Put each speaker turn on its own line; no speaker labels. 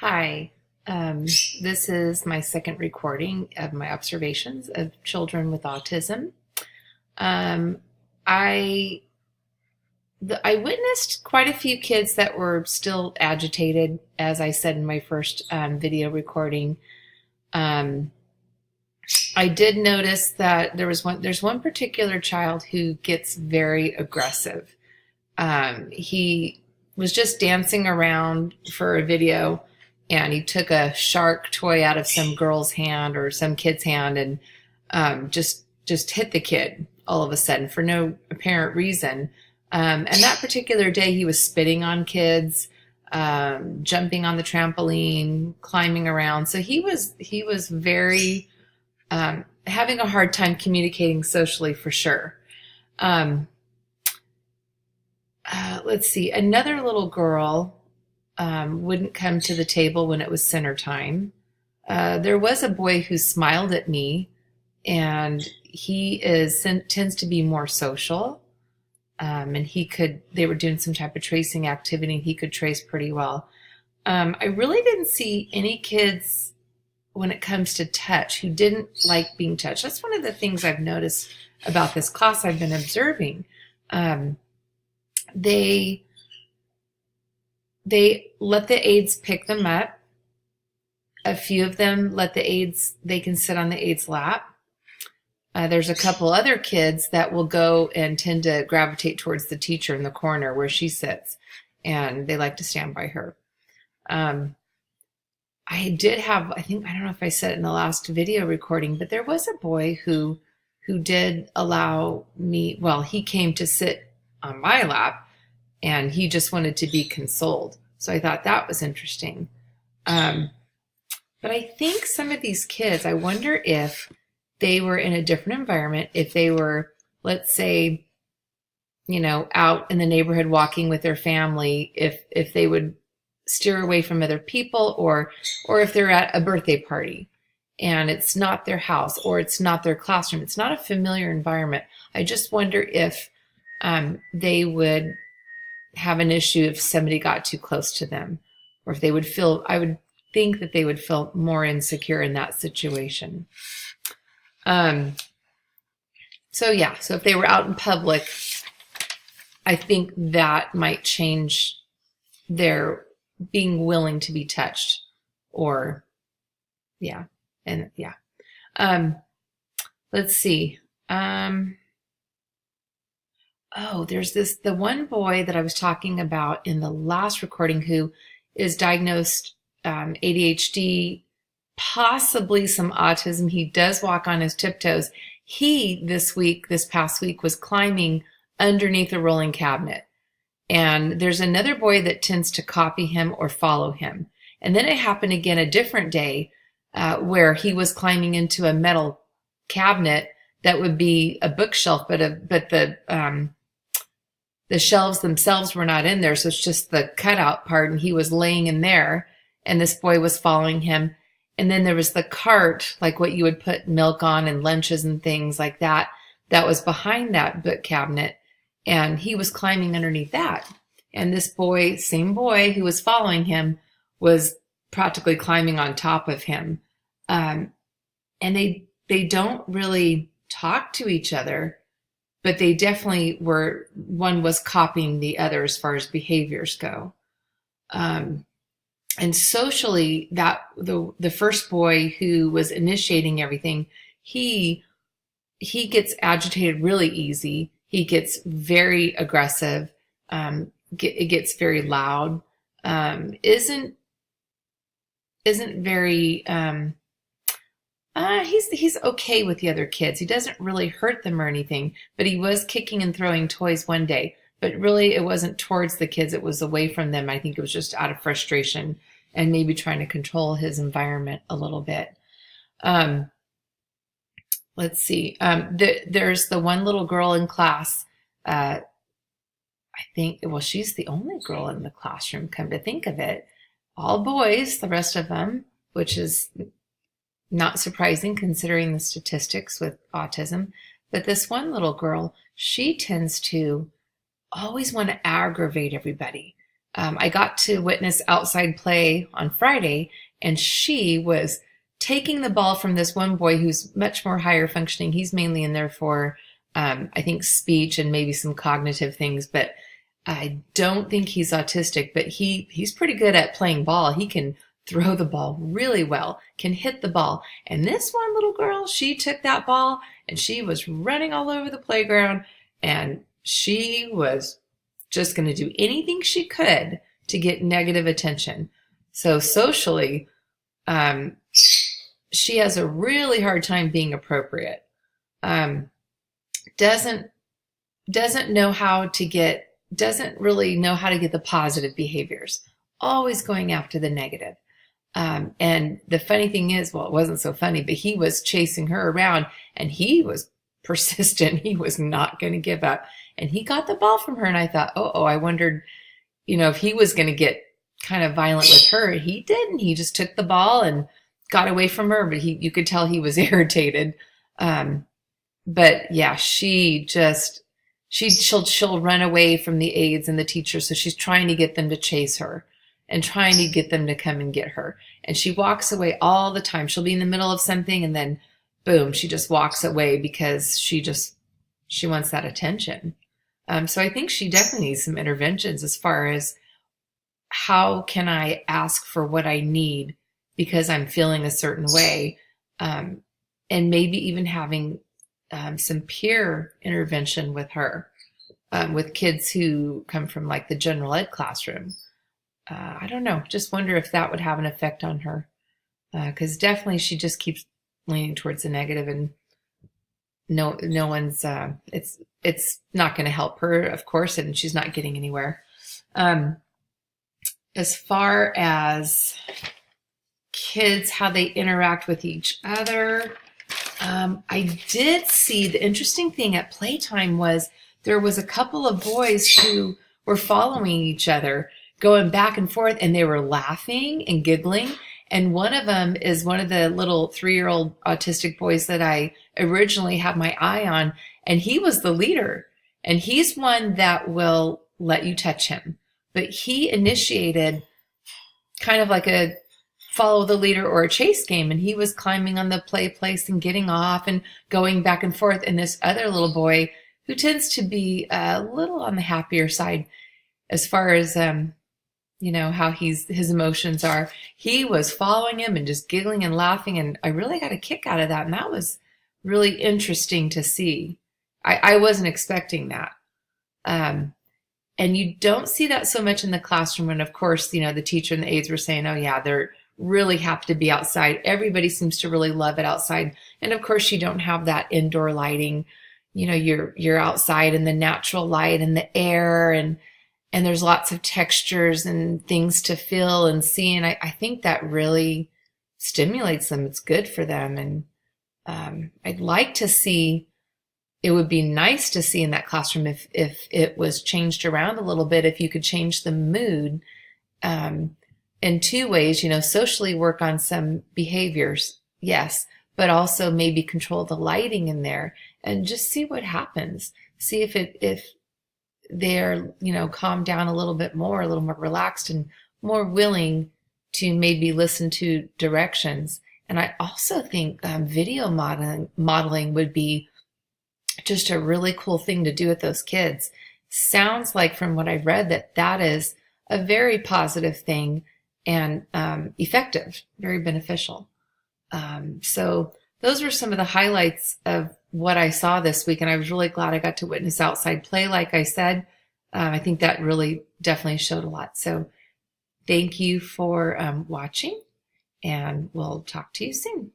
Hi, this is my second recording of my observations of children with autism. Um, I I witnessed quite a few kids that were still agitated, as I said in my first video recording. Um, I did notice that there's one particular child who gets very aggressive. He was just dancing around for a video, and he took a shark toy out of some girl's hand or some kid's hand and just hit the kid all of a sudden for no apparent reason. And that particular day, he was spitting on kids, jumping on the trampoline, climbing around. So he was very having a hard time communicating socially for sure. Um, let's see, another little girl wouldn't come to the table when it was center time. There was a boy who smiled at me, and tends to be more social. And they were doing some type of tracing activity, and he could trace pretty well. I really didn't see any kids when it comes to touch who didn't like being touched. That's one of the things I've noticed about this class I've been observing. Um, they they let the aides pick them up. A few of them let they can sit on the aide's lap. There's a couple other kids that will go and tend to gravitate towards the teacher in the corner where she sits, and they like to stand by her. Um, I don't know if I said it in the last video recording, but there was a boy who did allow me, well, he came to sit on my lap, and he just wanted to be consoled. So I thought that was interesting. But I think some of these kids, I wonder if they were in a different environment, if they were, let's say, out in the neighborhood walking with their family, if they would steer away from other people, or if they're at a birthday party and it's not their house or it's not their classroom, it's not a familiar environment. I just wonder if they would have an issue if somebody got too close to them, or if they would feel, I would think that they would feel more insecure in that situation. So if they were out in public, I think that might change their being willing to be touched, or yeah. And yeah. Let's see. There's the one boy that I was talking about in the last recording who is diagnosed ADHD, possibly some autism. He does walk on his tiptoes. He, this past week, was climbing underneath a rolling cabinet. And there's another boy that tends to copy him or follow him. And then it happened again a different day where he was climbing into a metal cabinet that would be a bookshelf, but the shelves themselves were not in there. So it's just the cutout part, and he was laying in there, and this boy was following him. And then there was the cart, like what you would put milk on and lunches and things like that, that was behind that book cabinet. And he was climbing underneath that. And this boy, same boy who was following him, was practically climbing on top of him. And they don't really talk to each other, but they definitely were, one was copying the other as far as behaviors go. And socially, that the first boy who was initiating everything, he gets agitated really easy. He gets very aggressive. It gets very loud. Isn't very. He's okay with the other kids. He doesn't really hurt them or anything. But he was kicking and throwing toys one day. But really, it wasn't towards the kids. It was away from them. I think it was just out of frustration and maybe trying to control his environment a little bit. Let's see. There's the one little girl in class. I think, well, she's the only girl in the classroom, come to think of it. All boys, the rest of them, which is not surprising considering the statistics with autism. But this one little girl, she tends to always want to aggravate everybody. I got to witness outside play on Friday, and she was taking the ball from this one boy who's much more higher functioning. He's mainly in there for, I think, speech and maybe some cognitive things, but I don't think he's autistic, but he's pretty good at playing ball. He can throw the ball really well, can hit the ball. And this one little girl, she took that ball and she was running all over the playground, and she was just going to do anything she could to get negative attention. So socially, she has a really hard time being appropriate. Doesn't really know how to get the positive behaviors. Always going after the negative. And the funny thing is, well, it wasn't so funny, but he was chasing her around and he was persistent. He was not going to give up. And he got the ball from her. And I thought, I wondered, if he was going to get kind of violent with her. He didn't. He just took the ball and got away from her. But you could tell he was irritated. But yeah, she'll run away from the aides and the teachers. So she's trying to get them to chase her and trying to get them to come and get her. And she walks away all the time. She'll be in the middle of something and then boom, she just walks away because she wants that attention. So I think she definitely needs some interventions as far as how can I ask for what I need because I'm feeling a certain way. And maybe even having some peer intervention with her, with kids who come from like the general ed classroom. I don't know. Just wonder if that would have an effect on her. Because definitely she just keeps leaning towards the negative, and no one's, it's not going to help her, of course, and she's not getting anywhere. As far as kids, how they interact with each other, I did see the interesting thing at playtime was there was a couple of boys who were following each other, going back and forth, and they were laughing and giggling. And one of them is one of the little 3-year-old autistic boys that I originally had my eye on. And he was the leader. And he's one that will let you touch him. But he initiated kind of like a follow the leader or a chase game. And he was climbing on the play place and getting off and going back and forth. And this other little boy, who tends to be a little on the happier side as far as, how his emotions are, he was following him and just giggling and laughing. And I really got a kick out of that. And that was really interesting to see. I wasn't expecting that. And you don't see that so much in the classroom. And of course, the teacher and the aides were saying, oh yeah, they're really happy to be outside. Everybody seems to really love it outside. And of course you don't have that indoor lighting. You're outside in the natural light and the air, and there's lots of textures and things to feel and see. And I think that really stimulates them. It's good for them. And I'd like to see, it would be nice to see in that classroom if it was changed around a little bit, if you could change the mood in two ways, socially work on some behaviors, yes, but also maybe control the lighting in there and just see what happens. See if they're, calmed down a little more relaxed and more willing to maybe listen to directions. And I also think video modeling would be just a really cool thing to do with those kids. Sounds like from what I've read that is a very positive thing and effective, very beneficial. So those were some of the highlights of what I saw this week. And I was really glad I got to witness outside play. Like I said, I think that really definitely showed a lot. So thank you for watching, and we'll talk to you soon.